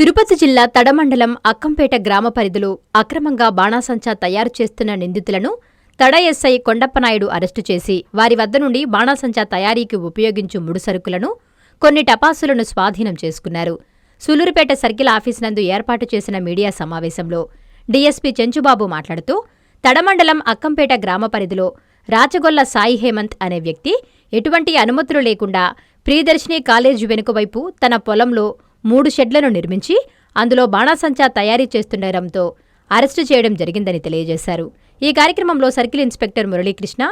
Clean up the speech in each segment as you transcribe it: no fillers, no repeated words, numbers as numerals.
తిరుపతి జిల్లా తడమండలం అక్కంపేట గ్రామ పరిధిలో అక్రమంగా బాణాసంచా తయారు చేస్తున్న నిందితులను తడ ఎస్ఐ కొండప్పనాయుడు అరెస్టు చేసి వారి వద్ద నుండి బాణాసంచా తయారీకి ఉపయోగించు ముడిసరుకులను, కొన్ని టపాసులను స్వాధీనం చేసుకున్నారు. సూలూరుపేట సర్కిల్ ఆఫీస్ నందు ఏర్పాటు చేసిన మీడియా సమావేశంలో డీఎస్పీ చెంచుబాబు మాట్లాడుతూ, తడమండలం అక్కంపేట గ్రామ పరిధిలో రాచగొల్ల సాయి హేమంత్ అనే వ్యక్తి ఎటువంటి అనుమతులు లేకుండా ప్రియదర్శిని కాలేజీ వెనుకవైపు తన పొలంలో 3 షెడ్లను నిర్మించి అందులో బాణాసంచా తయారీ చేస్తుండటంతో అరెస్టు చేయడం జరిగిందని తెలియజేశారు. ఈ కార్యక్రమంలో circle inspector Muralikrishna,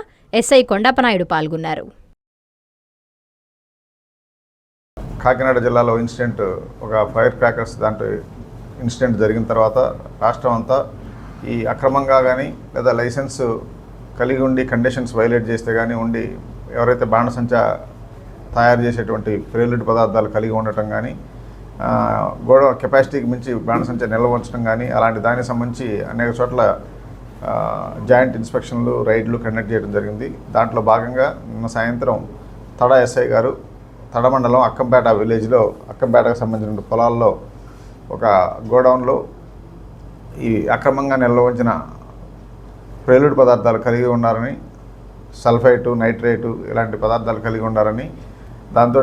SI Kondappanayudu పాల్గొన్నారు. కాకినాడ జిల్లాలో ఇన్సిడెంట్ ఒక ఫైర్ క్రాకర్స్ దాంట్లో ఇన్సిడెంట్ జరిగిన తర్వాత రాష్ట్రం అంతా ఈ అక్రమంగా కానీ లేదా లైసెన్స్ కలిగి ఉండి కండిషన్స్ వైలేట్ చేస్తే కానీ ఉండి ఎవరైతే బాణసంచా తయారు చేసేటువంటి ప్రేలుడు పదార్థాలు కలిగి ఉండటం కానీ గోడ కెపాసిటీకి మించి బాణసంచా నిల్వ ఉంచడం కానీ అలాంటి దానికి సంబంధించి అనేక చోట్ల జాయింట్ ఇన్స్పెక్షన్లు, రైడ్లు కండక్ట్ చేయడం జరిగింది. దాంట్లో భాగంగా నిన్న సాయంత్రం తడ ఎస్ఐ గారు తడమండలం అక్కంపేట విలేజ్లో అక్కంపేటకు సంబంధించిన పొలాల్లో ఒక గోడౌన్లో ఈ అక్రమంగా నిల్వ ఉంచిన ప్రేలుడు పదార్థాలు కలిగి ఉన్నారని, సల్ఫైటు, నైట్రేటు ఇలాంటి పదార్థాలు కలిగి ఉన్నారని, దాంతో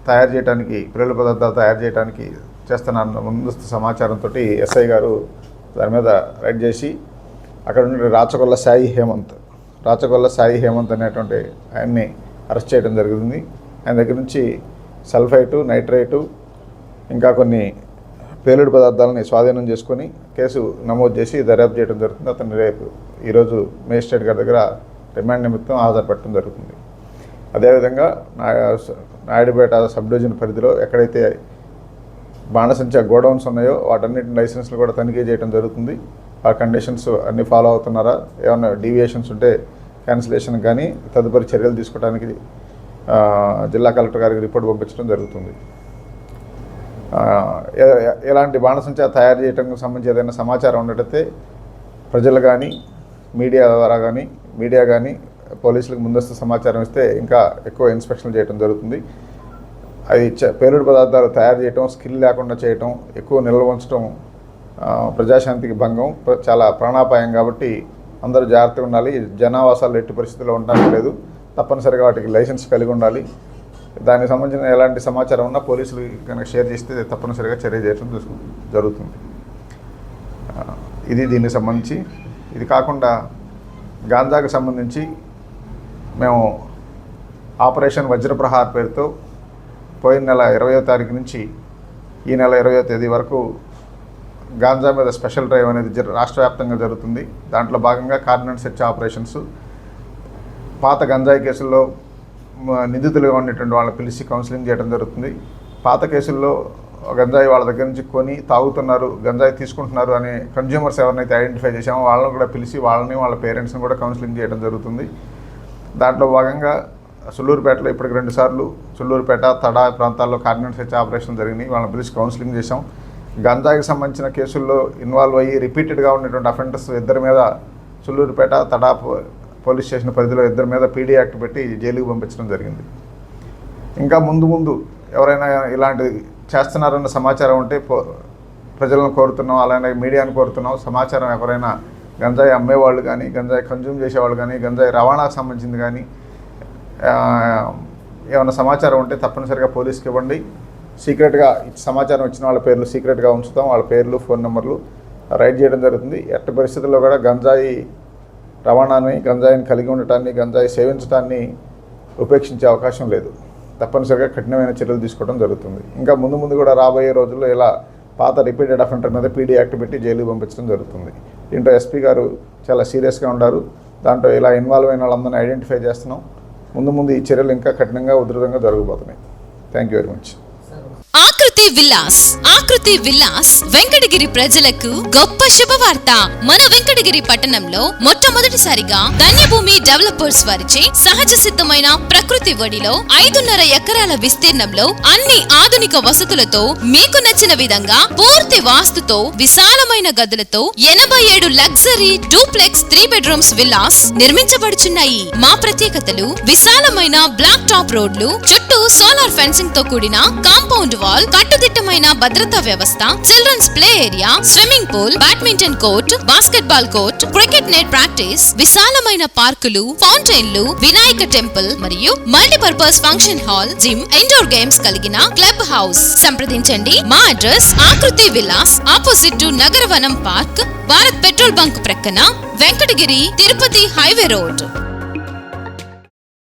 తయారు చేయడానికి ప్రేలుడు పదార్థాలు తయారు చేయడానికి చేస్తున్న ముందస్తు సమాచారంతో ఎస్ఐ గారు దాని మీద రైడ్ చేసి అక్కడ నుండి రాచగొల్ల సాయి హేమంత్ అనేటువంటి ఆయన్ని అరెస్ట్ చేయడం జరిగింది. ఆయన దగ్గర నుంచి సల్ఫైటు, నైట్రేటు ఇంకా కొన్ని పేలుడు పదార్థాలని స్వాధీనం చేసుకొని కేసు నమోదు చేసి దర్యాప్తు చేయడం జరుగుతుంది. అతన్ని రేపు ఈరోజు మేజిస్ట్రేట్ గారి దగ్గర రిమాండ్ నిమిత్తం హాజరుపట్టడం జరుగుతుంది. అదేవిధంగా నాయుడుపేట సబ్ డివిజన్ పరిధిలో ఎక్కడైతే బాణసంచా గోడౌన్స్ ఉన్నాయో వాటన్నిటి లైసెన్స్లు కూడా తనిఖీ చేయడం జరుగుతుంది. ఆ కండిషన్స్ అన్నీ ఫాలో అవుతున్నారా, ఏమైనా డీవియేషన్స్ ఉంటే క్యాన్సిలేషన్ కానీ తదుపరి చర్యలు తీసుకోవడానికి జిల్లా కలెక్టర్ గారికి రిపోర్ట్ పంపించడం జరుగుతుంది. ఎలాంటి బాణసంచా తయారు చేయడానికి సంబంధించి ఏదైనా సమాచారం ఉన్నట్టయితే ప్రజలు కానీ మీడియా కానీ పోలీసులకు ముందస్తు సమాచారం ఇస్తే ఇంకా ఎక్కువ ఇన్స్పెక్షన్లు చేయడం జరుగుతుంది. అవి పేలుడు పదార్థాలు తయారు చేయటం, స్కిల్ లేకుండా చేయటం, ఎక్కువ నిల్వ ఉంచడం ప్రజాశాంతికి భంగం, చాలా ప్రాణాపాయం. కాబట్టి అందరూ జాగ్రత్తగా ఉండాలి. జనావాసాలు ఎట్టి పరిస్థితుల్లో ఉండడానికి లేదు. తప్పనిసరిగా వాటికి లైసెన్స్ కలిగి ఉండాలి. దానికి సంబంధించిన ఎలాంటి సమాచారం ఉన్నా పోలీసులు కనుక షేర్ చేస్తే తప్పనిసరిగా చర్య చేయడం జరుగుతుంది. ఇది దీనికి సంబంధించి. ఇది కాకుండా గాంజాకు సంబంధించి మేము ఆపరేషన్ వజ్రప్రహార్ పేరుతో పోయిన నెల 20వ తారీఖు నుంచి ఈ నెల 20వ తేదీ వరకు గాంజా మీద స్పెషల్ డ్రైవ్ అనేది రాష్ట్ర వ్యాప్తంగా జరుగుతుంది. దాంట్లో భాగంగా కార్డినెంట్ సెర్చ్ ఆపరేషన్స్, పాత గంజాయి కేసుల్లో నిందితులుగా ఉండేటువంటి వాళ్ళని పిలిచి కౌన్సిలింగ్ చేయడం జరుగుతుంది. పాత కేసుల్లో గంజాయి వాళ్ళ దగ్గర నుంచి కొని తాగుతున్నారు, గంజాయి తీసుకుంటున్నారు అనే కన్జ్యూమర్స్ ఎవరినైతే ఐడెంటిఫై చేశామో వాళ్ళని కూడా పిలిచి వాళ్ళని వాళ్ళ పేరెంట్స్ని కూడా కౌన్సిలింగ్ చేయడం జరుగుతుంది. దాంట్లో భాగంగా సూలూరుపేటలో ఇప్పటికి 2 సార్లు సూలూరుపేట, తడ ప్రాంతాల్లో కార్డినెంట్ సెర్చ్ ఆపరేషన్ జరిగినాయి. వాళ్ళని పిలిచి కౌన్సిలింగ్ చేశాం. గంజాయికి సంబంధించిన కేసుల్లో ఇన్వాల్వ్ అయ్యి రిపీటెడ్గా ఉన్నటువంటి అఫెండర్స్ 2 మీద సూలూరుపేట, తడ పోలీస్ స్టేషన్ పరిధిలో 2 మీద పీడీ యాక్ట్ పెట్టి జైలుకి పంపించడం జరిగింది. ఇంకా ముందు ఎవరైనా ఇలాంటి చేస్తున్నారన్న సమాచారం ఉంటే ప్రజలను కోరుతున్నాం, అలానే మీడియాను కోరుతున్నాం. సమాచారం ఎవరైనా గంజాయి అమ్మేవాళ్ళు కానీ, గంజాయి కన్జ్యూమ్ చేసేవాళ్ళు కానీ, గంజాయి రవాణాకు సంబంధించింది కానీ ఏమైనా సమాచారం ఉంటే తప్పనిసరిగా పోలీస్కి ఇవ్వండి. సీక్రెట్గా సమాచారం ఇచ్చిన వాళ్ళ పేర్లు సీక్రెట్గా ఉంచుతాం. వాళ్ళ పేర్లు, ఫోన్ నెంబర్లు రైడ్ చేయడం జరుగుతుంది. ఎట్టి పరిస్థితుల్లో కూడా గంజాయి రవాణాని, గంజాయిని కలిగి ఉండటాన్ని, గంజాయి సేవించడాన్ని ఉపేక్షించే అవకాశం లేదు. తప్పనిసరిగా కఠినమైన చర్యలు తీసుకోవడం జరుగుతుంది. ఇంకా ముందు కూడా రాబోయే రోజుల్లో ఇలా పాత రిపీటెడ్ అఫెండర్ మీద పీడీ యాక్ట్ పెట్టి జైలుకి పంపించడం జరుగుతుంది. దీంట్లో ఎస్పీ గారు చాలా సీరియస్గా ఉన్నారు. దాంట్లో ఇలా ఇన్వాల్వ్ అయిన వాళ్ళందరినీ ఐడెంటిఫై చేస్తున్నాం. ముందు ఈ చర్యలు ఇంకా కఠినంగా, ఉధృతంగా జరగబోతున్నాయి. Thank you very much. ఆకృతి విలాస్ వెంకటగిరి ప్రజలకు గొప్ప శుభవార్త. మన వెంకటగిరి పట్టణంలో మొట్టమొదటిసారిగా ధన్యభూమి డెవలపర్స్ వారిచే సహజ సిద్ధమైన ప్రకృతి ఒడిలో 5.5 ఎకరాల విస్తీర్ణంలో అన్ని ఆధునిక వసతులతో మీకు నచ్చిన విధంగా పూర్తి వాస్తుతో విశాలమైన గదులతో 87 లగ్జరీ డూప్లెక్స్ 3 బెడ్రూమ్స్ విల్లాస్ నిర్మించబడుచున్నాయి. మా ప్రత్యేకతలు విశాలమైన బ్లాక్ టాప్ రోడ్లు, చుట్టూ సోలార్ ఫెన్సింగ్ తో కూడిన కాంపౌండ్ వాల్, కట్టుదిట్టమైన భద్రతా వ్యవస్థ, children's play area, swimming pool, badminton court, basketball court, cricket net practice, విశాలమైన పార్కులు, ఫౌంటైన్లు, వినాయక టెంపుల్ మరియు multipurpose function hall, gym, indoor games కలిగిన క్లబ్ హౌస్. సంప్రదించండి. మా address Akruthi Vilas, opposite to Nagaravanam park, Bharat petrol bunk ప్రక్కన, వెంకటగిరి, తిరుపతి హైవే రోడ్.